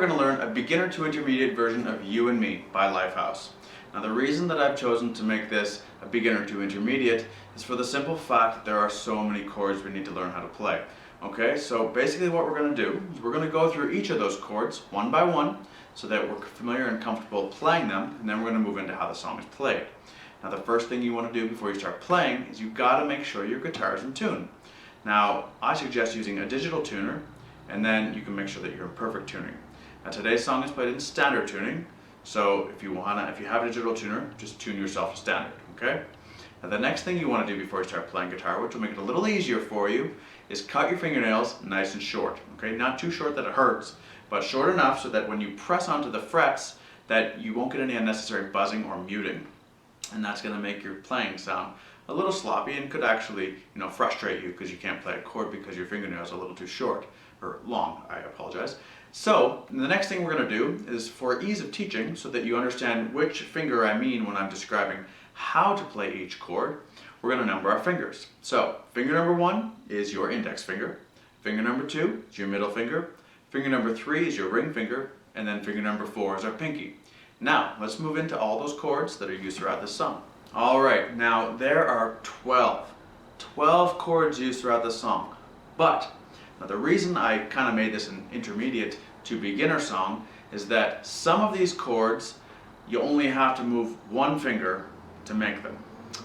we're going to learn a beginner to intermediate version of You and Me by Lifehouse. Now the reason that I've chosen to make this a beginner to intermediate is for the simple fact that there are so many chords we need to learn how to play. Okay, so basically what we're going to do is we're going to go through each of those chords one by one so that we're familiar and comfortable playing them, and then we're going to move into how the song is played. Now the first thing you want to do before you start playing is you've got to make sure your guitar is in tune. Now I suggest using a digital tuner, and then you can make sure that you're in perfect tuning. Now today's song is played in standard tuning, so if you have a digital tuner, just tune yourself to standard, okay? Now the next thing you want to do before you start playing guitar, which will make it a little easier for you, is cut your fingernails nice and short, okay? Not too short that it hurts, but short enough so that when you press onto the frets that you won't get any unnecessary buzzing or muting. And that's going to make your playing sound a little sloppy and could actually, frustrate you because you can't play a chord because your fingernails are a little too short, or long, I apologize. So the next thing we're going to do is, for ease of teaching, so that you understand which finger I mean when I'm describing how to play each chord, we're going to number our fingers. So finger number 1 is your index finger, finger number 2 is your middle finger, finger number 3 is your ring finger, and then finger number 4 is our pinky. Now let's move into all those chords that are used throughout this song. Alright, now there are 12 chords used throughout the song, but now the reason I kind of made this an intermediate to beginner song is that some of these chords you only have to move one finger to make them.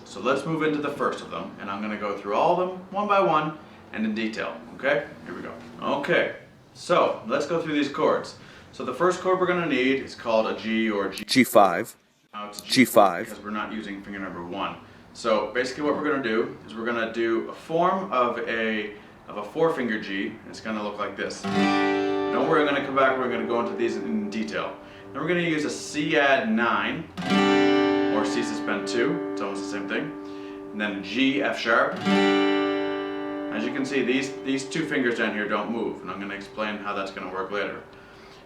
So let's move into the first of them, and I'm going to go through all of them one by one and in detail. Okay, here we go. Okay, so let's go through these chords. So the first chord we're going to need is called a G or G5. Now it's G5 because we're not using finger number 1. So basically what we're going to do is we're going to do a form of a 4-finger G. It's going to look like this. Don't worry, I'm going to come back. We're going to go into these in detail. Then we're going to use a C add 9 or C suspend 2. It's almost the same thing. And then G F sharp. As you can see, these two fingers down here don't move, and I'm going to explain how that's going to work later.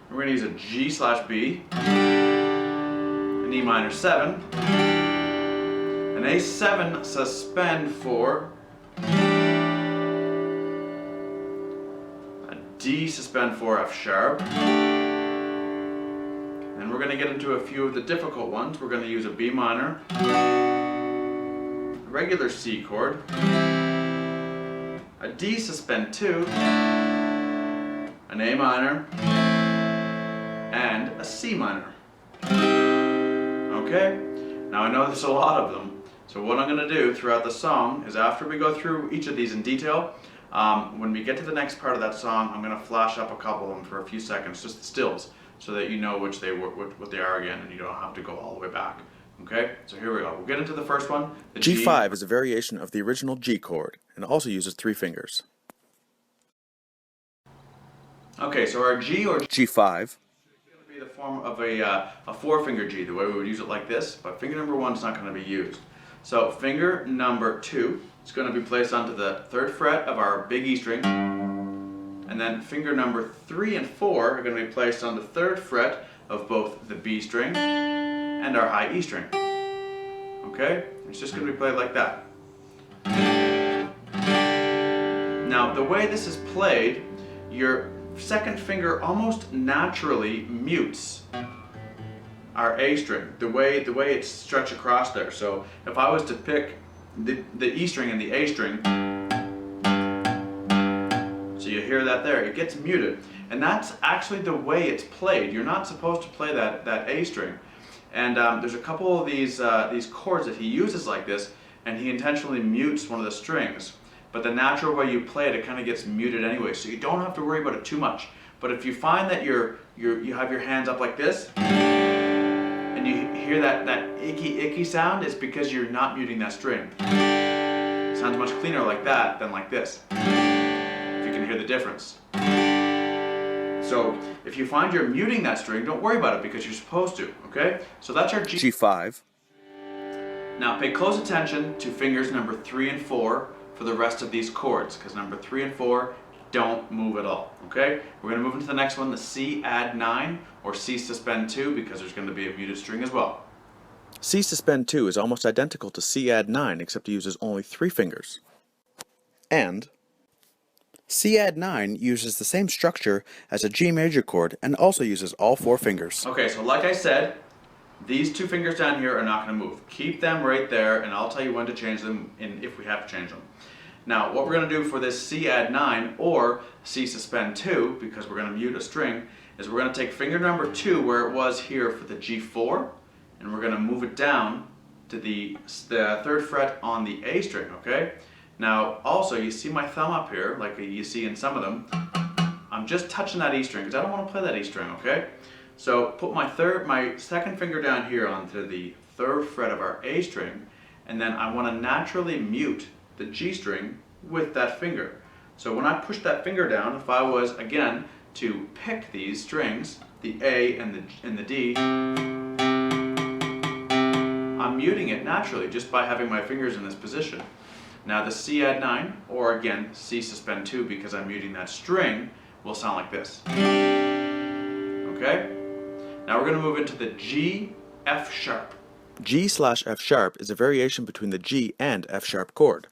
We're going to use a G/B, an E minor 7, an A7 suspend 4, a D suspend 4 F sharp, and we're going to get into a few of the difficult ones. We're going to use a B minor, a regular C chord, a D suspend 2, an A minor, and a C minor. Okay, now I know there's a lot of them, so what I'm going to do throughout the song is, after we go through each of these in detail, when we get to the next part of that song, I'm going to flash up a couple of them for a few seconds, just the stills, so that you know what they are again, and you don't have to go all the way back. Okay, so here we go. We'll get into the first one. The G5 is a variation of the original G chord and also uses 3 fingers. Okay, so our G or G5 is going to be the form of a 4-finger G, the way we would use it like this, but finger number 1 is not going to be used. So finger number 2 is going to be placed onto the 3rd fret of our big E string, and then finger number 3 and 4 are going to be placed on the 3rd fret of both the B string and our high E string. Okay? It's just going to be played like that. Now, the way this is played, your second finger almost naturally mutes our A string, the way it's stretched across there. So if I was to pick the E string and the A string, so you hear that there, it gets muted. And that's actually the way it's played. You're not supposed to play that A string. And there's a couple of these chords that he uses like this, and he intentionally mutes one of the strings. But the natural way you play it, it kind of gets muted anyway, so you don't have to worry about it too much. But if you find that you have your hands up like this, and you hear that icky sound, it's because you're not muting that string. It sounds much cleaner like that than like this, if you can hear the difference. So if you find you're muting that string, don't worry about it because you're supposed to, okay? So that's our G5. Now pay close attention to fingers number 3 and 4 for the rest of these chords, because number 3 and 4 don't move at all, okay? We're going to move into the next one, the C add 9 or C suspend 2, because there's going to be a muted string as well. C suspend 2 is almost identical to C add 9, except it uses only 3 fingers. And C add 9 uses the same structure as a G major chord and also uses all 4 fingers. Okay, so like I said, these 2 fingers down here are not going to move. Keep them right there, and I'll tell you when to change them and if we have to change them. Now, what we're going to do for this C add 9 or C suspend 2, because we're going to mute a string, is we're going to take finger number 2 where it was here for the G4, and we're going to move it down to the 3rd fret on the A string, okay? Now, also, you see my thumb up here, like you see in some of them. I'm just touching that E string because I don't want to play that E string, okay? So put my 2nd finger down here onto the 3rd fret of our A string, and then I want to naturally mute the G string with that finger. So when I push that finger down, if I was, again, to pick these strings, the A and the D, I'm muting it naturally just by having my fingers in this position. Now the C add 9, or again, C suspend 2 because I'm muting that string, will sound like this. Okay? Now we're going to move into the G, F sharp. G/F sharp is a variation between the G and F sharp chord.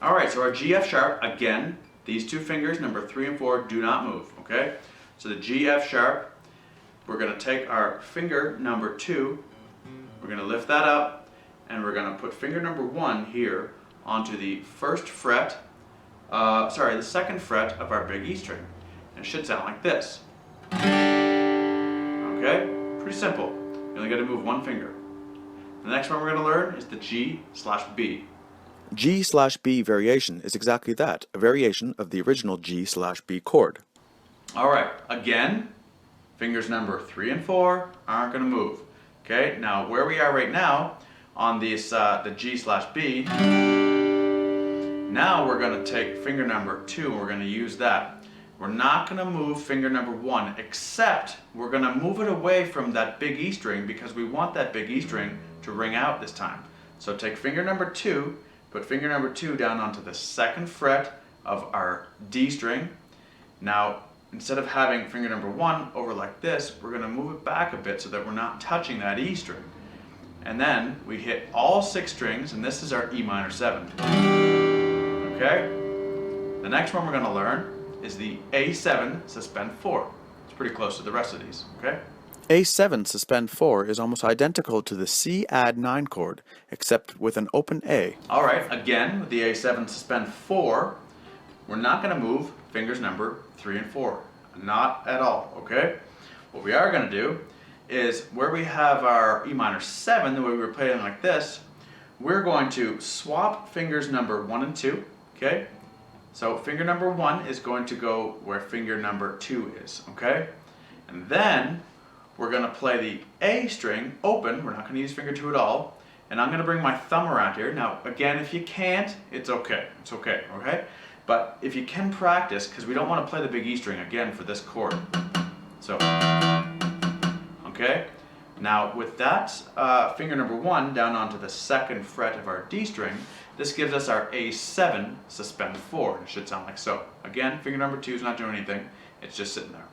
Alright, so our G, F sharp, again, these 2 fingers, number 3 and 4, do not move, okay? So the G, F sharp, we're going to take our finger number 2, we're going to lift that up, and we're going to put finger number 1 here onto the 2nd fret of our big E string. And it should sound like this. Okay? Pretty simple. You only got to move 1 finger. The next one we're going to learn is the G/B. G/B variation is exactly that, a variation of the original G/B chord. Alright, again, fingers number 3 and 4 aren't going to move. Okay, now where we are right now on this, the G/B, now we're going to take finger number 2 and we're going to use that. We're not going to move finger number 1, except we're going to move it away from that big E string because we want that big E string to ring out this time. So take finger number 2, put finger number 2 down onto the 2nd fret of our D string. Now, instead of having finger number 1 over like this, we're going to move it back a bit so that we're not touching that E string. And then we hit all 6 strings, and this is our E minor 7. Okay? The next one we're going to learn is the A7 suspend 4. It's pretty close to the rest of these, okay? A7 suspend 4 is almost identical to the C add 9 chord, except with an open A. Alright, again, with the A7 suspend 4, we're not going to move fingers number 3 and 4. Not at all, okay? What we are going to do is where we have our E minor 7, the way we were playing like this, we're going to swap fingers number 1 and 2, okay? So finger number 1 is going to go where finger number 2 is, okay? And then we're going to play the A string open. We're not going to use finger 2 at all. And I'm going to bring my thumb around here. Now, again, if you can't, it's okay. It's okay, okay? But if you can practice, because we don't want to play the big E string again for this chord. So, okay? Now, with that finger number 1 down onto the 2nd fret of our D string, this gives us our A7 suspend 4. It should sound like so. Again, finger number 2 is not doing anything. It's just sitting there.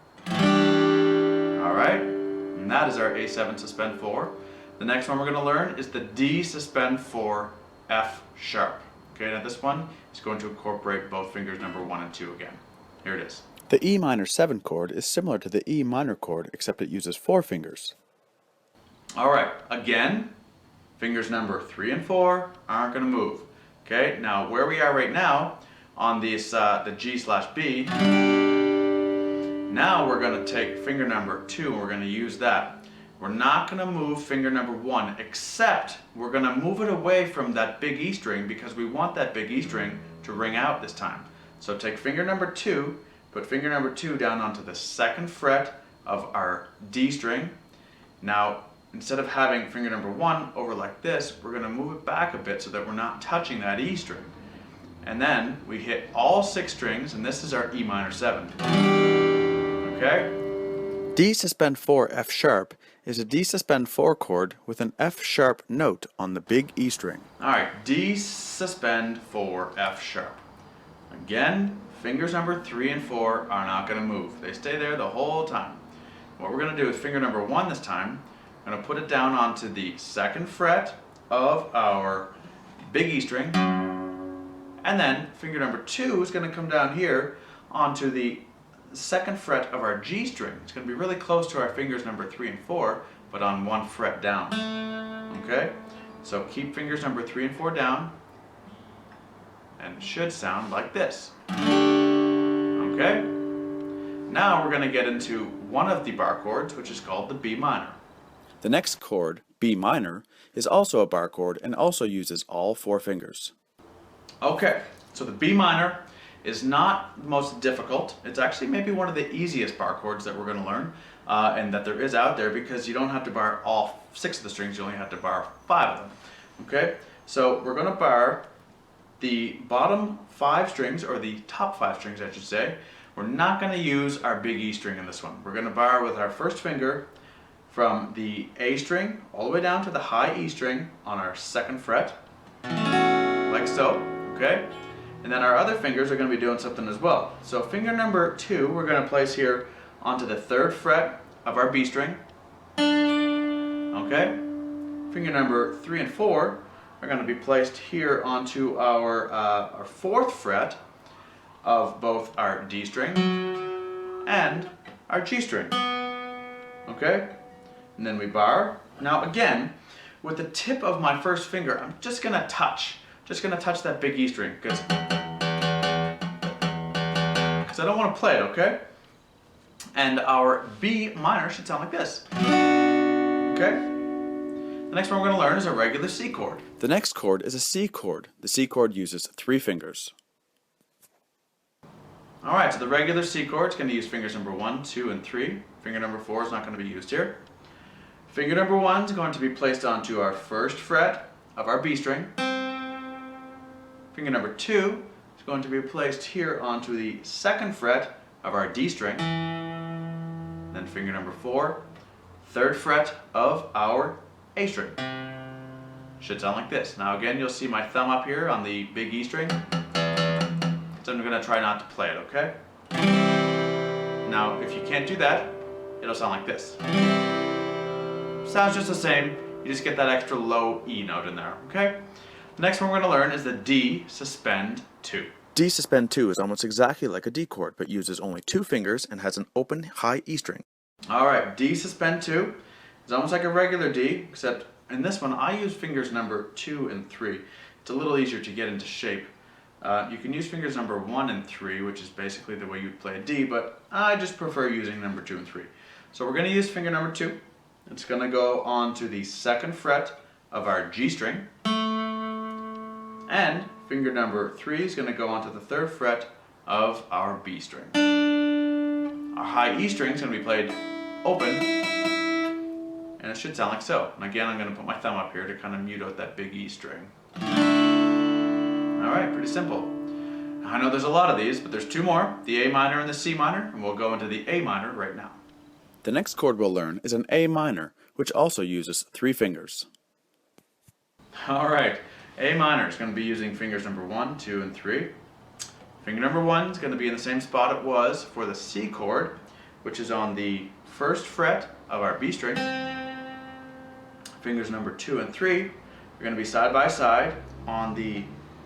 Alright? And that is our A7 suspend 4. The next one we're going to learn is the D suspend 4 F sharp. Okay, now this one is going to incorporate both fingers number 1 and 2 again. Here it is. The E minor 7 chord is similar to the E minor chord, except it uses 4 fingers. Alright, again, fingers number 3 and 4 aren't going to move. Okay, now where we are right now on this, the G/B, now we're going to take finger number 2 and we're going to use that. We're not going to move finger number 1, except we're going to move it away from that big E string because we want that big E string to ring out this time. So take finger number 2, put finger number 2 down onto the 2nd fret of our D string. Now, instead of having finger number 1 over like this, we're going to move it back a bit so that we're not touching that E string. And then we hit all 6 strings, and this is our E minor 7. Okay? D suspend 4 F sharp is a D suspend 4 chord with an F sharp note on the big E string. Alright, D suspend 4 F sharp. Again, fingers number 3 and 4 are not going to move. They stay there the whole time. What we're going to do with finger number 1 this time, I'm going to put it down onto the 2nd fret of our big E string, And then finger number 2 is going to come down here onto the 2nd fret of our G string. It's going to be really close to our fingers number 3 and 4, but on 1 fret down. Okay? So keep fingers number 3 and 4 down, and it should sound like this. Okay? Now we're going to get into one of the bar chords, which is called the B minor. The next chord, B minor, is also a bar chord and also uses all 4 fingers. Okay, so the B minor is not the most difficult. It's actually maybe one of the easiest bar chords that we're going to learn and that there is out there, because you don't have to bar all 6 of the strings, you only have to bar 5 of them. Okay, so we're going to bar the bottom 5 strings, or the top 5 strings I should say. We're not going to use our big E string in this one. We're going to bar with our first finger from the A string all the way down to the high E string on our 2nd fret, like so, okay? And then our other fingers are going to be doing something as well. So finger number 2 we're going to place here onto the 3rd fret of our B string, okay? Finger number 3 and 4 are going to be placed here onto our 4th fret of both our D string and our G string, okay? And then we bar. Now again, with the tip of my first finger, I'm just going to touch that big E string, because I don't want to play it, okay? And our B minor should sound like this, okay? The next one we're going to learn is a regular C chord. The next chord is a C chord. The C chord uses 3 fingers. Alright, so the regular C chord is going to use fingers number 1, 2, and 3. Finger number 4 is not going to be used here. Finger number 1 is going to be placed onto our 1st fret of our B string. Finger number 2 is going to be placed here onto the 2nd fret of our D string. Then finger number 4, 3rd fret of our A string. Should sound like this. Now again, you'll see my thumb up here on the big E string. So I'm going to try not to play it, okay? Now, if you can't do that, it'll sound like this. Sounds just the same, you just get that extra low E note in there, okay? The next one we're going to learn is the D suspend 2. D suspend 2 is almost exactly like a D chord, but uses only 2 fingers and has an open high E string. Alright, D suspend 2 is almost like a regular D, except in this one I use fingers number 2 and 3. It's a little easier to get into shape. You can use fingers number 1 and 3, which is basically the way you'd play a D, but I just prefer using number 2 and 3. So we're going to use finger number 2. It's going to go onto the 2nd fret of our G string, and finger number 3 is going to go onto the 3rd fret of our B string. Our high E string is going to be played open, and it should sound like so. And again, I'm going to put my thumb up here to kind of mute out that big E string. Alright, pretty simple. I know there's a lot of these, but there's 2 more, the A minor and the C minor, and we'll go into the A minor right now. The next chord we'll learn is an A minor, which also uses 3 fingers. Alright, A minor is going to be using fingers number 1, 2, and 3. Finger number 1 is going to be in the same spot it was for the C chord, which is on the 1st fret of our B string. Fingers number 2 and 3 are going to be side by side on the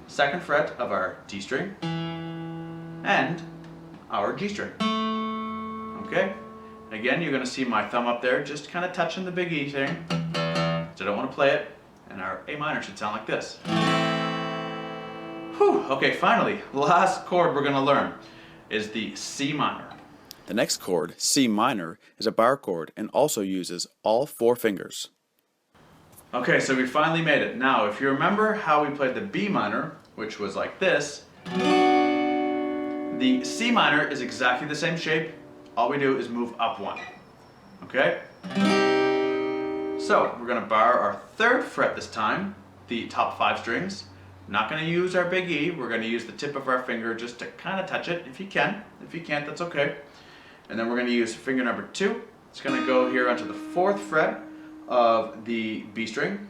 2nd fret of our D string and our G string. Okay? Again, you're going to see my thumb up there just kind of touching the big E string, so I don't want to play it, and our A minor should sound like this. Whew, okay, finally, the last chord we're going to learn is the C minor. The next chord, C minor, is a bar chord and also uses all 4 fingers. Okay, so we finally made it. Now, if you remember how we played the B minor, which was like this, the C minor is exactly the same shape. All we do is move up 1. Okay? So, we're going to bar our 3rd fret this time, the top 5 strings. Not going to use our big E. We're going to use the tip of our finger just to kind of touch it, if you can. If you can't, that's okay. And then we're going to use finger number 2. It's going to go here onto the 4th fret of the B string,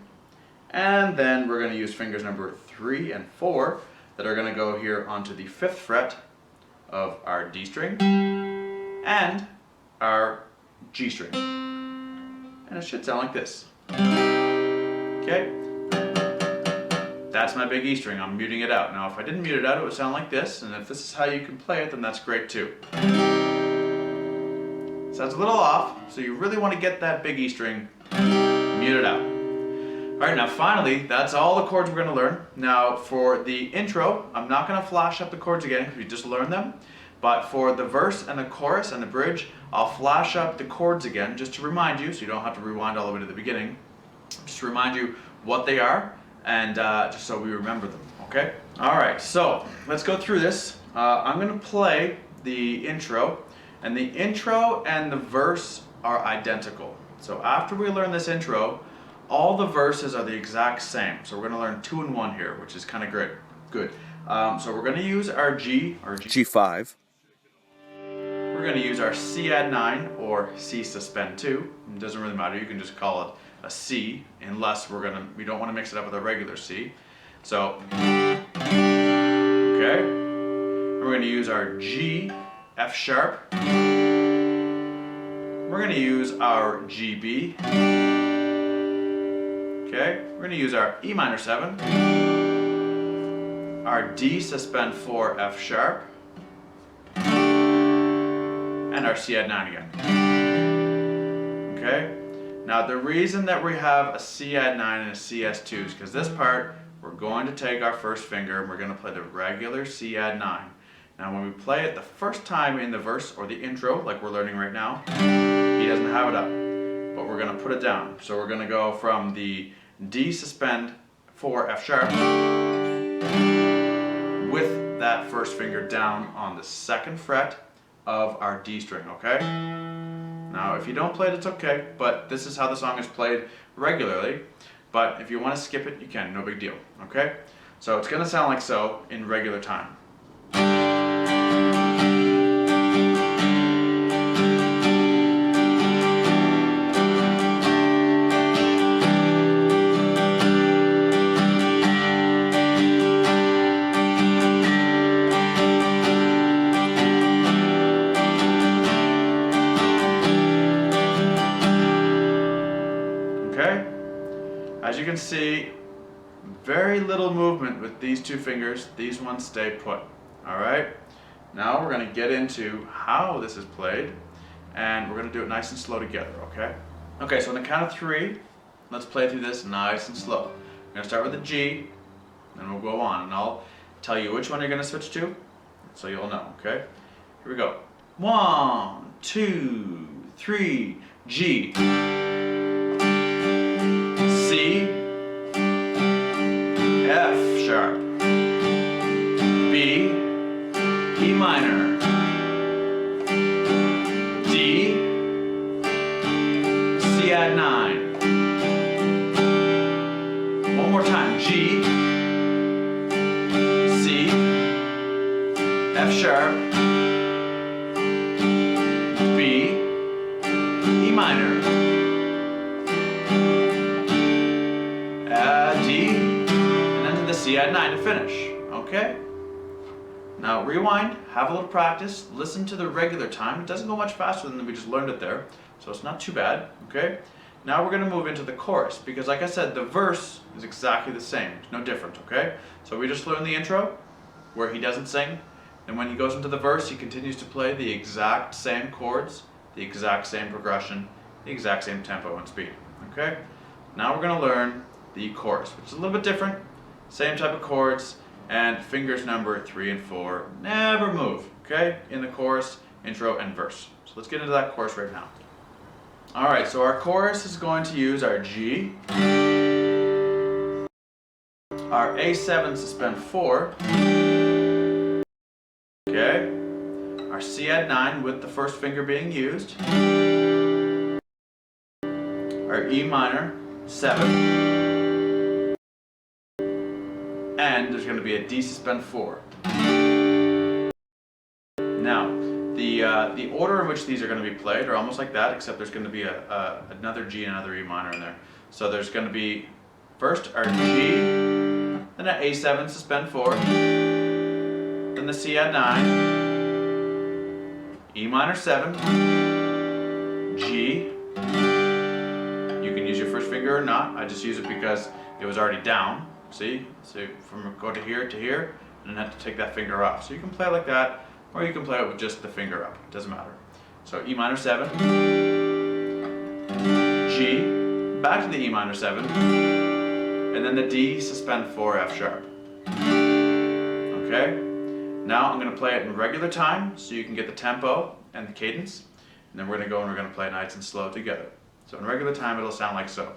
and then we're going to use fingers number 3 and 4 that are going to go here onto the 5th fret of our D string and our G string, and it should sound like this. Okay, That's my big E string. I'm muting it out. Now if I didn't mute it out, it would sound like this, and if this is how you can play it, then that's great too. Sounds a little off, so you really want to get that big E string muted out. Alright, now finally, that's all the chords we're going to learn. Now for the intro, I'm not going to flash up the chords again because we just learned them. But for the verse and the chorus and the bridge, I'll flash up the chords again just to remind you, so you don't have to rewind all the way to the beginning. Just to remind you what they are, and just so we remember them, okay? Alright, so let's go through this. I'm going to play the intro, and the intro and the verse are identical. So after we learn this intro, all the verses are the exact same. So we're going to learn 2 and 1 here, which is kind of great. Good. So we're going to use our G5. We're going to use our C add 9 or C suspend 2. It doesn't really matter. You can just call it a C, unless we don't want to mix it up with a regular C. So, okay. We're going to use our G, F sharp. We're going to use our GB. Okay. We're going to use our E minor 7. Our D suspend 4 F sharp. And our C add 9 again. Okay? Now the reason that we have a C add 9 and a CS2 is because this part, we're going to take our first finger and we're going to play the regular C add 9. Now when we play it the first time in the verse or the intro, like we're learning right now, he doesn't have it up, but we're going to put it down. So we're going to go from the D suspend 4 F sharp with that first finger down on the 2nd fret of our D string, okay? Now if you don't play it, it's okay, but this is how the song is played regularly. But if you want to skip it, you can, no big deal, okay? So it's going to sound like so in regular time. As you can see, very little movement with these 2 fingers. These ones stay put. Alright? Now we're going to get into how this is played, and we're going to do it nice and slow together, okay? Okay, so on the count of 3, let's play through this nice and slow. We're going to start with the G, then we'll go on, and I'll tell you which one you're going to switch to, so you'll know, okay? Here we go. 1, 2, 3, G. C, F sharp, B, E minor, D, C add 9. One more time, G, C, F sharp, B, E minor, D, and then to the C add 9 to finish, okay? Now rewind, have a little practice, listen to the regular time. It doesn't go much faster than we just learned it there, so it's not too bad, okay? Now we're going to move into the chorus, because like I said, the verse is exactly the same, it's no different, okay? So we just learned the intro, where he doesn't sing, and when he goes into the verse, he continues to play the exact same chords, the exact same progression, the exact same tempo and speed, okay? Now we're going to learn the chorus, which is a little bit different, same type of chords, and fingers number 3 and 4 never move, okay, in the chorus, intro, and verse. So let's get into that chorus right now. Alright, so our chorus is going to use our G, our A7 suspend 4, okay, our C add 9 with the first finger being used, our E minor 7, and there's going to be a D suspend 4. Now, the order in which these are going to be played are almost like that, except there's going to be another G and another E minor in there. So there's going to be first our G, then an A7 suspend 4, then the C add 9, E minor 7, G. You can use your first finger or not. I just use it because it was already down. See? So from go to here, and then have to take that finger off. So you can play it like that, or you can play it with just the finger up. It doesn't matter. So E minor 7, G, back to the E minor 7, and then the D, suspend 4, F sharp. Okay? Now I'm going to play it in regular time so you can get the tempo and the cadence. And then we're going to go and we're going to play nice and slow together. So in regular time it'll sound like so.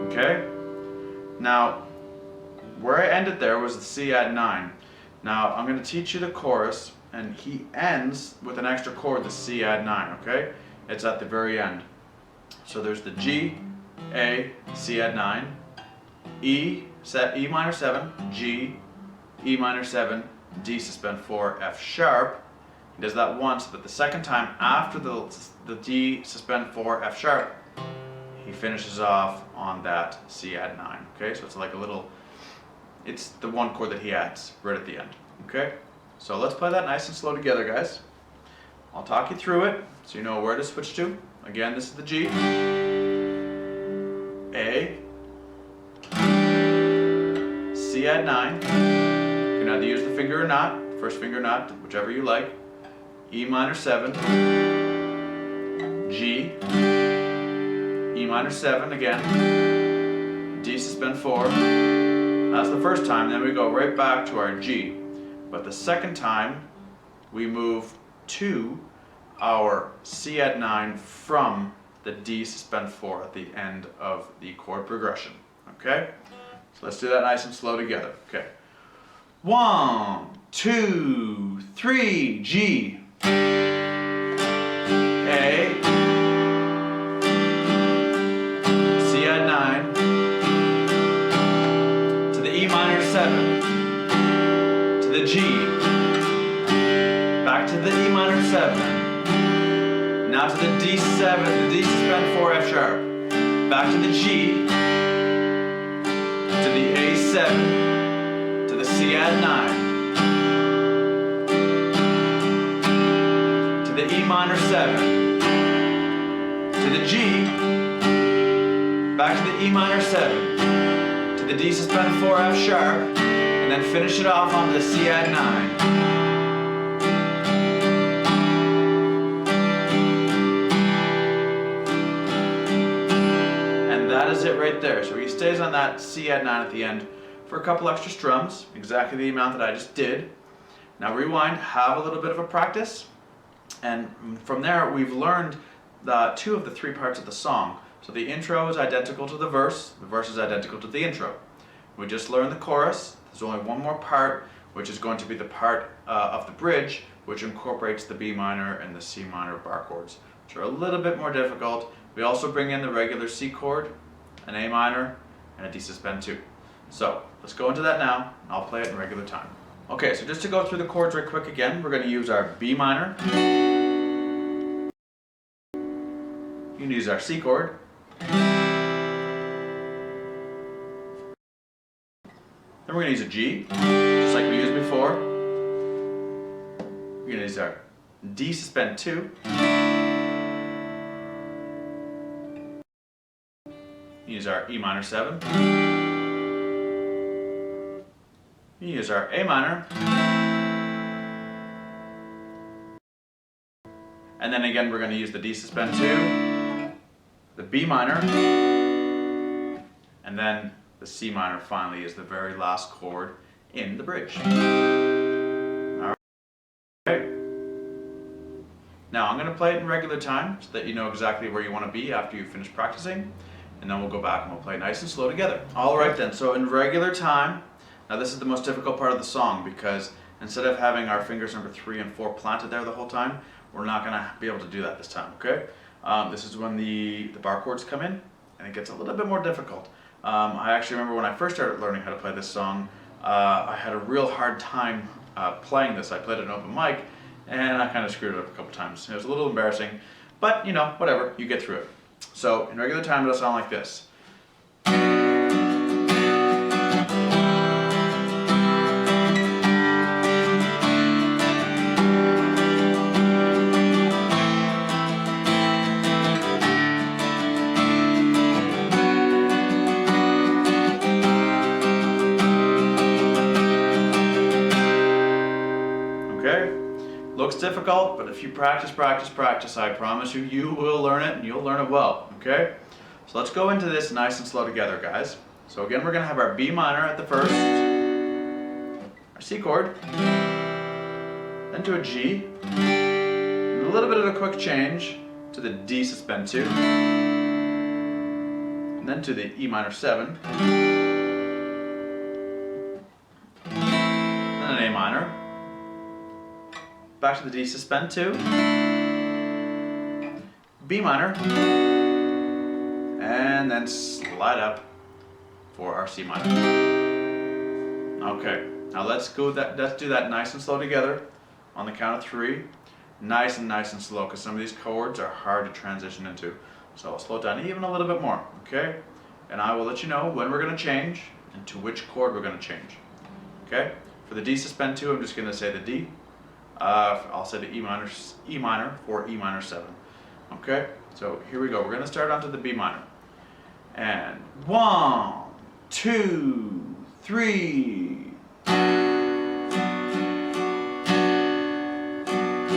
Okay? Now, where I ended there was the C add 9. Now, I'm going to teach you the chorus, and he ends with an extra chord, the C add 9, okay? It's at the very end. So there's the G, A, C add 9, E minor 7, G, E minor 7, D suspend 4, F sharp. He does that once, but the second time after the D suspend 4, F sharp, he finishes off on that C add 9, okay? So it's like a little, it's the one chord that he adds right at the end, okay? So let's play that nice and slow together, guys. I'll talk you through it so you know where to switch to. Again, this is the G, A, C add 9. You can either use the finger or not, first finger or not, whichever you like. E minor 7, G, E minor 7 again, D suspend 4. That's the first time, then we go right back to our G. But the second time, we move to our C add 9 from the D suspend 4 at the end of the chord progression. Okay? So let's do that nice and slow together. Okay. 1, 2, 3, G, A, C add 9, to the E minor 7, to the G, back to the E minor 7, now to the D7, the D suspend 4 F sharp, back to the G, to the A7, to the C add 9, to the E minor 7, to the G, back to the E minor 7, to the D suspend 4 F sharp, and then finish it off on the C add 9. And that is it right there. So he stays on that C add 9 at the end for a couple extra strums, exactly the amount that I just did. Now rewind, have a little bit of a practice, and from there we've learned the 2 of the 3 parts of the song. So the intro is identical to the verse is identical to the intro. We just learned the chorus. There's only one more part, which is going to be the part of the bridge, which incorporates the B minor and the C minor bar chords, which are a little bit more difficult. We also bring in the regular C chord, an A minor, and a D suspend 2. So let's go into that now, and I'll play it in regular time. Okay, so just to go through the chords right quick again, we're going to use our B minor. You can use our C chord. Then we're going to use a G, just like we used before. We're going to use our D suspend 2. Use our E minor 7. Use our A minor. And then again we're going to use the D suspend 2, the B minor, and then the C minor finally is the very last chord in the bridge. Alright. Now I'm going to play it in regular time so that you know exactly where you want to be after you finish practicing, and then we'll go back and we'll play nice and slow together. Alright then, so in regular time, now this is the most difficult part of the song because instead of having our fingers number 3 and 4 planted there the whole time, we're not going to be able to do that this time, okay? This is when the bar chords come in, and it gets a little bit more difficult. I actually remember when I first started learning how to play this song, I had a real hard time playing this. I played at an open mic, and I kind of screwed it up a couple times. It was a little embarrassing, But, you know, whatever, you get through it. So, in regular time, it'll sound like this. Okay? Looks difficult, but if you practice, I promise you, you will learn it and you'll learn it well, okay? So let's go into this nice and slow together, guys. So again, we're gonna have our B minor at the first, our C chord, then to a G, and a little bit of a quick change to the D suspend 2, and then to the E minor 7, then an A minor, back to the D suspend 2, B minor, and then slide up for our C minor. Okay, now let's do that nice and slow together on the count of 3. Nice and slow, because some of these chords are hard to transition into. So I'll slow it down even a little bit more, okay? And I will let you know when we're going to change and to which chord we're going to change. Okay? For the D suspend 2, I'm just going to say the D. I'll say the E minor for E minor 7. Okay? So here we go. We're going to start onto the B minor. And 1, 2, 3.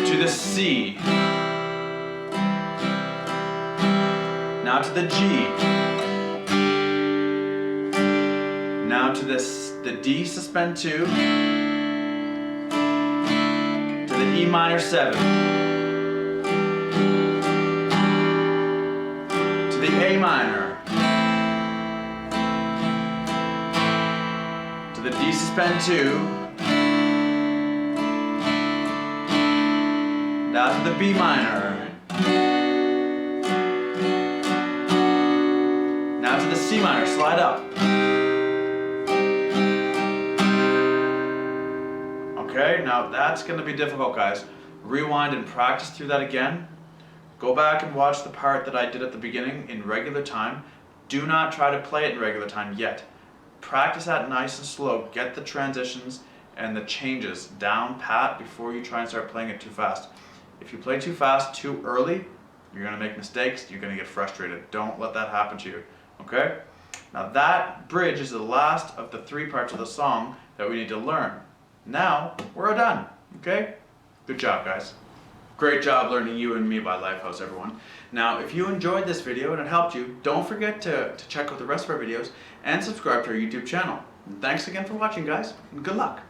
To the C. Now to the G. Now to the D suspend 2. To the E minor 7. To the A minor. To the D suspend 2. Now to the B minor. Now to the C minor, slide up. Okay, now that's going to be difficult, guys. Rewind and practice through that again. Go back and watch the part that I did at the beginning in regular time. Do not try to play it in regular time yet. Practice that nice and slow. Get the transitions and the changes down pat before you try and start playing it too fast. If you play too fast, too early, you're going to make mistakes, you're going to get frustrated. Don't let that happen to you, okay? Now that bridge is the last of the 3 parts of the song that we need to learn. Now, we're done, okay? Good job, guys. Great job learning You and Me by Lifehouse, everyone. Now, if you enjoyed this video and it helped you, don't forget to check out the rest of our videos and subscribe to our YouTube channel. And thanks again for watching, guys, and good luck.